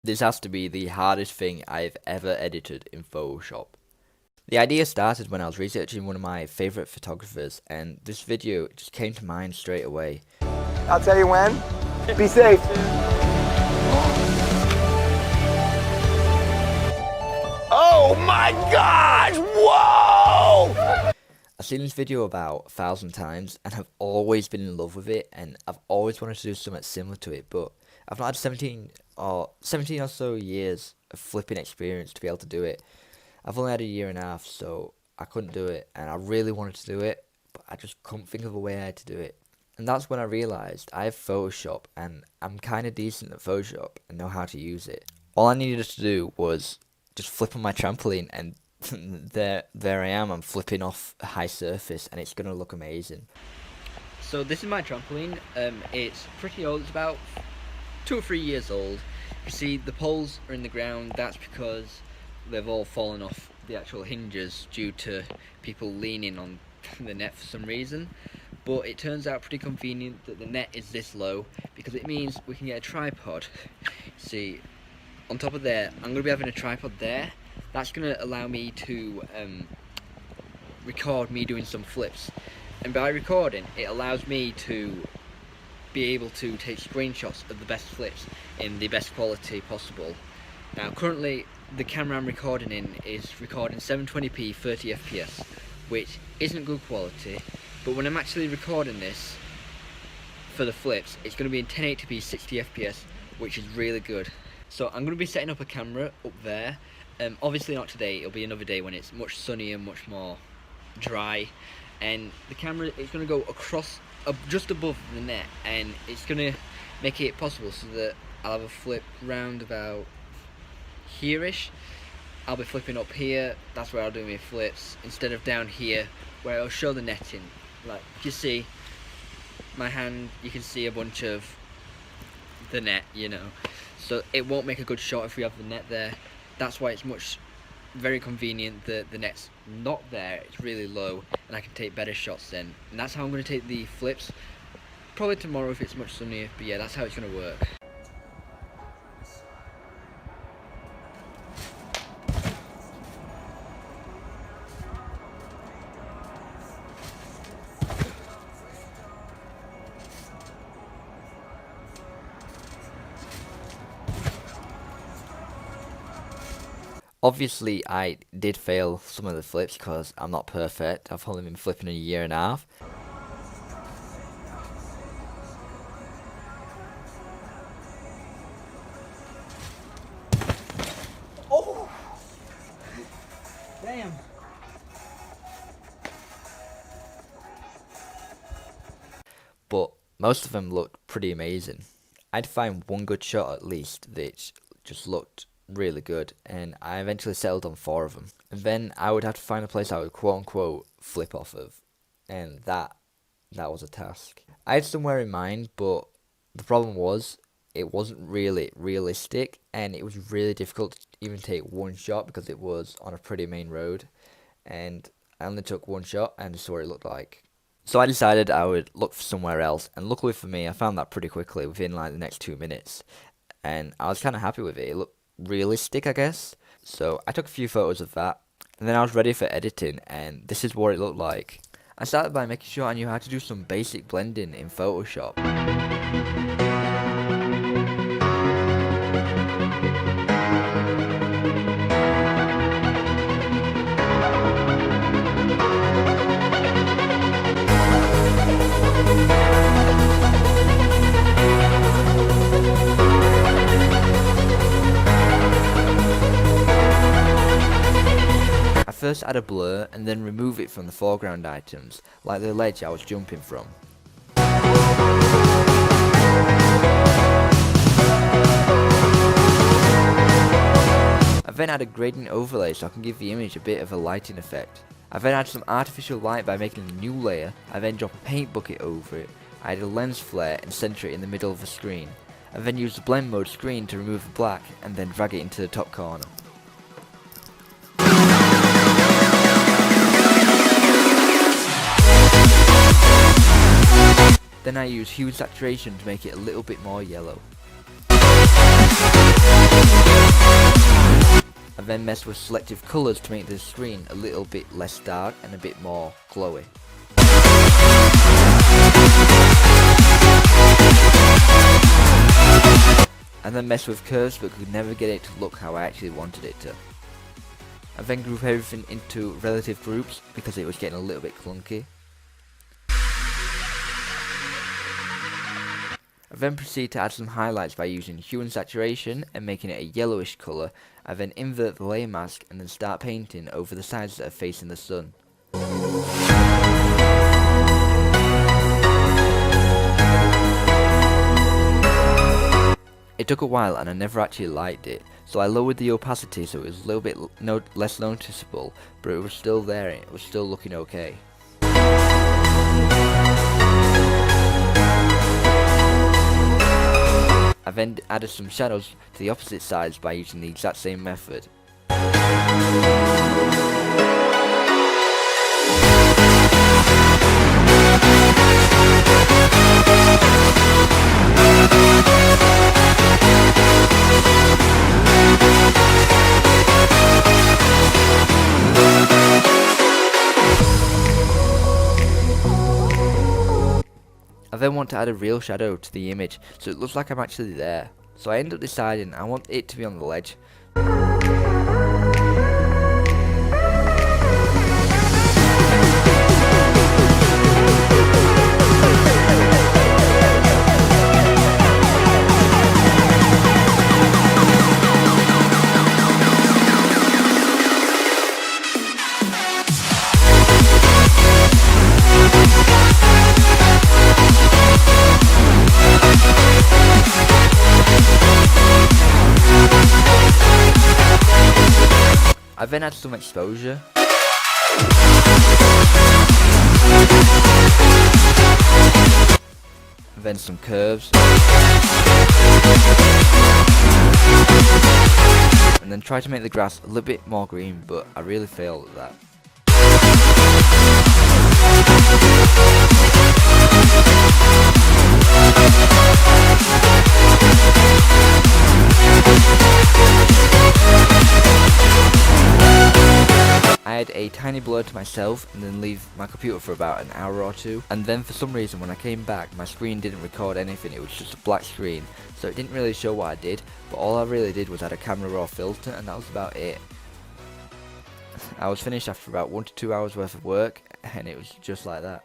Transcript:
This has to be the hardest thing I've ever edited in Photoshop. The idea started when I was researching one of my favourite photographers, and this video just came to mind straight away. I'll tell you when. Be safe. Oh my gosh! Whoa! I've seen this video about 1,000 times, and I've always been in love with it, and I've always wanted to do something similar to it, but I've not had 17 or so years of flipping experience to be able to do it. I've only had a year and a half, so I couldn't do it, and I really wanted to do it, but I just couldn't think of a way I had to do it. And that's when I realised I have Photoshop, and I'm kind of decent at Photoshop and know how to use it. All I needed to do was just flip on my trampoline, and there I am. I'm flipping off a high surface, and it's gonna look amazing. So this is my trampoline. It's pretty old. It's about 2 or 3 years old. You see the poles are in the ground. That's because they've all fallen off the actual hinges due to people leaning on the net for some reason. But it turns out pretty convenient that the net is this low, because it means we can get a tripod. See, on top of there, I'm going to be having a tripod there. That's going to allow me to record me doing some flips. And by recording, it allows me to be able to take screenshots of the best flips in the best quality possible. Now currently, the camera I'm recording in is recording 720p 30 fps, which isn't good quality, but when I'm actually recording this for the flips, it's going to be in 1080p 60 fps, which is really good. So I'm going to be setting up a camera up there. Obviously not today, it'll be another day when it's much sunnier, much more dry, and the camera is going to go across just above the net, and it's going to make it possible so that I'll have a flip round about here-ish. I'll be flipping up here, that's where I'll do my flips, instead of down here where I'll show the netting. Like you see my hand, you can see a bunch of the net, you know, so it won't make a good shot if we have the net there. That's why it's very convenient that the net's not there, it's really low, and I can take better shots then. And that's how I'm going to take the flips, probably tomorrow if it's much sunnier, but yeah, that's how it's going to work. Obviously, I did fail some of the flips because I'm not perfect. I've only been flipping a year and a half. Oh! Damn! But most of them looked pretty amazing. I'd find one good shot at least that just looked really good, and I eventually settled on 4 of them. And then I would have to find a place I would quote unquote flip off of, and that was a task. I had somewhere in mind, but the problem was it wasn't really realistic, and it was really difficult to even take one shot because it was on a pretty main road, and I only took one shot and saw what it looked like. So I decided I would look for somewhere else, and luckily for me, I found that pretty quickly within like the next 2 minutes, and I was kind of happy with it. It looked realistic, I guess. So I took a few photos of that, and then I was ready for editing, and this is what it looked like. I started by making sure I knew how to do some basic blending in Photoshop. First add a blur and then remove it from the foreground items, like the ledge I was jumping from. I then add a gradient overlay so I can give the image a bit of a lighting effect. I then add some artificial light by making a new layer. I then drop a paint bucket over it. I add a lens flare and center it in the middle of the screen. I then use the blend mode screen to remove the black and then drag it into the top corner. Then I use hue and saturation to make it a little bit more yellow. then messed with selective colours to make the screen a little bit less dark and a bit more glowy. And then messed with curves but could never get it to look how I actually wanted it to. I then grouped everything into relative groups because it was getting a little bit clunky. I then proceed to add some highlights by using hue and saturation and making it a yellowish colour. I then invert the layer mask and then start painting over the sides that are facing the sun. It took a while and I never actually liked it, so I lowered the opacity so it was a little bit less noticeable, but it was still there and it was still looking okay. I then added some shadows to the opposite sides by using the exact same method. I then want to add a real shadow to the image so it looks like I'm actually there. So I end up deciding I want it to be on the ledge. I then add some exposure. Then some curves. And then try to make the grass a little bit more green, but I really failed at that. I add a tiny blur to myself and then leave my computer for about an hour or two, and then for some reason when I came back my screen didn't record anything, it was just a black screen, so it didn't really show what I did, but all I really did was add a camera raw filter and that was about it. I was finished after about 1 to 2 hours worth of work and it was just like that.